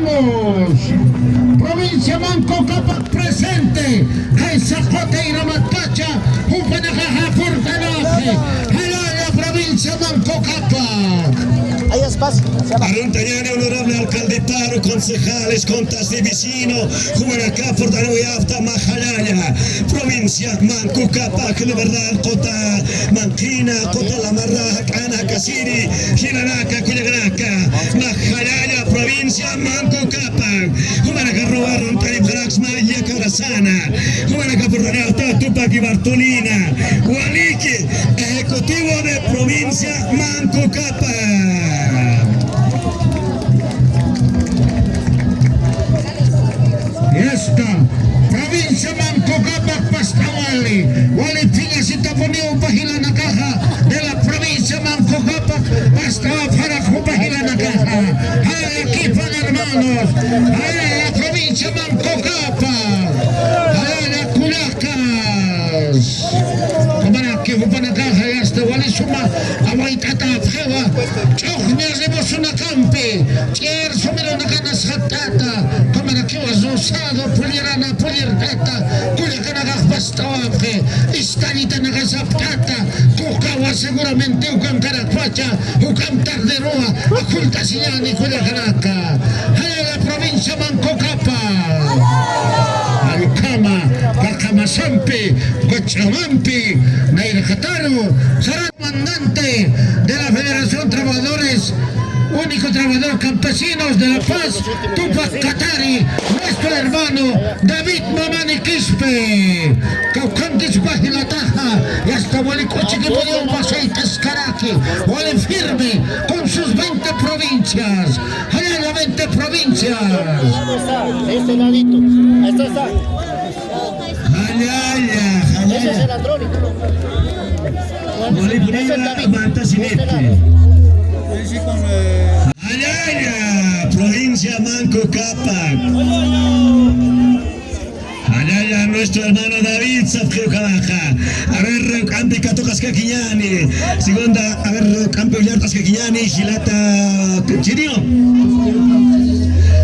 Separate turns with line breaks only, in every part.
Vamos. Provincia Manco Cápac presente. Caizacote y Ramatacha. Un panajaja portalaje. La provincia Manco Cápac.
Hay espacio.
Arun Tañani, honorable alcalde Taro, concejales, contas de vecino, Jumanacá, Portano y Afta, Majalaya, provincia Manco Cápac, de verdad, Cota Manquina, Cota La Marra, Cana, Casiri, Giranaka, Cuyagraca, Majalaya, provincia Manco Cápac, Jumanacá, Robarron, Tarifarax, Maya, Carasana, Jumanacá, Portano, Afta, Tupac y Bartolina, Hualique, ejecutivo de provincia Manco Cápac.
Esta provincia Manco Cápac Pastawali, Walitinga Sitaponiu Pahila Nakaja de la provincia Manco Cápac, Pastawa Farajo Pahila Nakaja. ¡Ay, aquí van hermanos! ¡Ay, la provincia Manco Cápac! ¡Ay, la Culacas! Kamara que Hupanakaja y hasta Walisuma, Awaitata Fjewa, Chochnes de Bosunacampi, Chier Sumero Nakanas Hatata, Kamara que was usado, Pulirana, Pulirtata, Culiacanagaj Bastawaje, Istanita Nagasaptata, Kukawa seguramente Ucam Caracuacha, Ucam Tarderoa, Aculta Siñani, Culiacanaca, ¡ay, la provincia Manco Cápac! Alcama, Pacamasampi, Cochamampi, Nairajataru, será comandante de la Federación Trabajadores, único trabajador campesinos de La Paz, Tupac Katari, nuestro hermano David Mamani Quispe, Caucantis Guajilataja, y hasta Hualicoche que podía un paseitas Caraqui, Huale firme con sus 20 provincias, allá las 20 provincias.
Este ladito. Este está. Ese es el andrónico. Ese es el David.
Ayaya, provincia Manco Cápac. Ayaya, nuestro hermano David Sapjeu Cabaja. A ver, Campi Catocas Caquiñani. Segunda, a ver, Campi Ullartas Caquiñani, Gilata Chirio.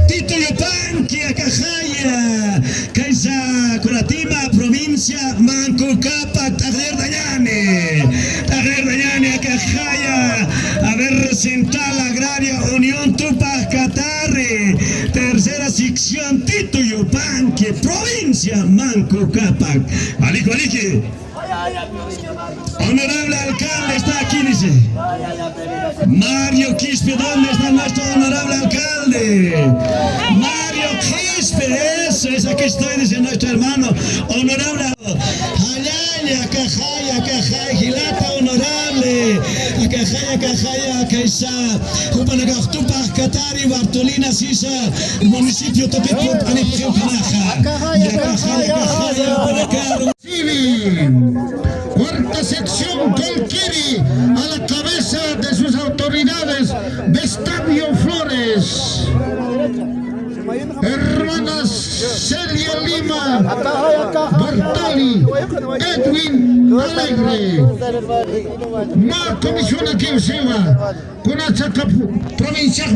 Tito Yopanqui, Acajaya. Kaisa Curatima, provincia Manco Cápac, Tagler Dañani. Tagler Dañani, Acajaya. A ver, Central Agraria Unión Tupac Katari, tercera sección Tito Yupanqui, provincia Manco Cápac. Alico, Alique. Honorable alcalde está aquí, dice. Mario Quispe, ¿dónde está nuestro honorable alcalde? Mario Quispe, eso es, aquí estoy, dice nuestro hermano honorable. Ayaya, Cajaya, Cajaya, Gilata, honorable. Cajaya, Cajaya, Caisa, Jupanagaj, Tupac Katari, Bartolina, Sisa, municipio Topico, Anipio, Canaja. Cajaya, Cajaya, Cuarta sección Colquiri, a la cabeza de sus autoridades, Vestavio Flores. Hermanas Celia Lima, Bartali, Edwin Alegre. Ma comisión aquí, Usiva, con esta provincia.